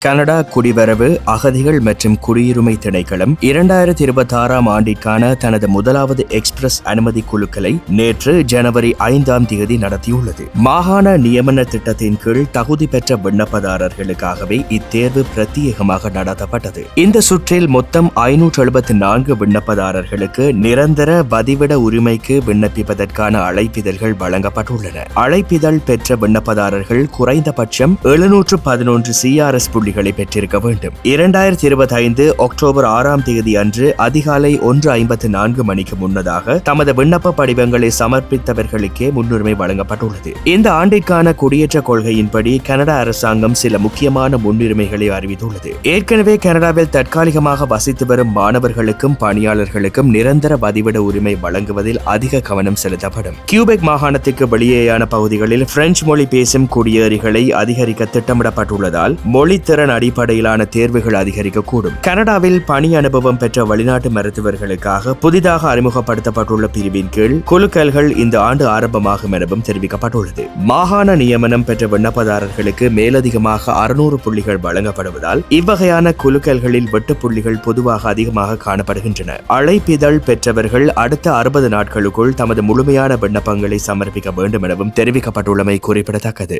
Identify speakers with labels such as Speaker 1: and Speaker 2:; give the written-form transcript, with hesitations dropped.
Speaker 1: Canada குடிவரவு அகதிகள் மற்றும் குடியுரிமை திணைக்களம் 2026 ஆண்டிற்கான தனது முதலாவது எக்ஸ்பிரஸ் அனுமதி குழுக்களை நேற்று ஜனவரி 5 நடத்தியுள்ளது. மாகாண நியமன திட்டத்தின் கீழ் தகுதி பெற்ற விண்ணப்பதாரர்களுக்காகவே இத்தேர்வு பிரத்யேகமாக நடத்தப்பட்டது. இந்த சுற்றில் மொத்தம் 574 விண்ணப்பதாரர்களுக்கு நிரந்தர வதிவிட உரிமைக்கு விண்ணப்பிப்பதற்கான அழைப்பிதழ்கள் வழங்கப்பட்டுள்ளன. அழைப்பிதழ் பெற்ற விண்ணப்பதாரர்கள் குறைந்தபட்சம் 711 CRS புள்ளிகளை பெற்றிருக்க வேண்டும். 2025 அக்டோபர் 6 அன்று அதிகாலை 1:54 மணிக்கு முன்னதாக தமது விண்ணப்ப படிவங்களை சமர்ப்பித்தவர்களுக்கே முன்னுரிமை வழங்கப்பட்டுள்ளது. இந்த ஆண்டிற்கான குடியேற்ற கொள்கையின்படி கனடா அரசாங்கம் சில முக்கியமான முன்னுரிமைகளை அறிவித்துள்ளது. ஏற்கனவே கனடாவில் தற்காலிகமாக வசித்து வரும் மாணவர்களுக்கும் பணியாளர்களுக்கும் நிரந்தர வதிவிட உரிமை வழங்குவதில் அதிக கவனம் செலுத்தப்படும். கியூபெக் மாகாணத்துக்கு வெளியேயான பகுதிகளில் பிரெஞ்சு மொழி பேசும் குடியேறிகளை அதிகரிக்க திட்டமிடப்பட்டுள்ளதால் மொழி திறன் அடிப்படையிலான தேர்வுகள் அதிகரிக்கக்கூடும். கனடாவில் பணி அனுபவம் பெற்ற வெளிநாட்டு மருத்துவர்களுக்காக புதிதாக அறிமுகப்படுத்தப்பட்டுள்ள பிரிவின் கீழ் குலுக்கல்கள் இந்த ஆண்டு ஆரம்பமாகும் எனவும் தெரிவிக்கப்பட்டுள்ளது. மாகாண நியமனம் பெற்ற விண்ணப்பதாரர்களுக்கு மேலதிகமாக 600 புள்ளிகள் வழங்கப்படுவதால் இவ்வகையான குலுக்கல்களில் வெட்டு புள்ளிகள் பொதுவாக அதிகமாக காணப்படுகின்றன. அழைப்பிதழ் பெற்றவர்கள் அடுத்த 60 நாட்களுக்குள் தமது முழுமையான விண்ணப்பங்களை சமர்ப்பிக்க வேண்டும் எனவும் தெரிவிக்கப்பட்டுள்ளமை குறிப்பிடத்தக்கது.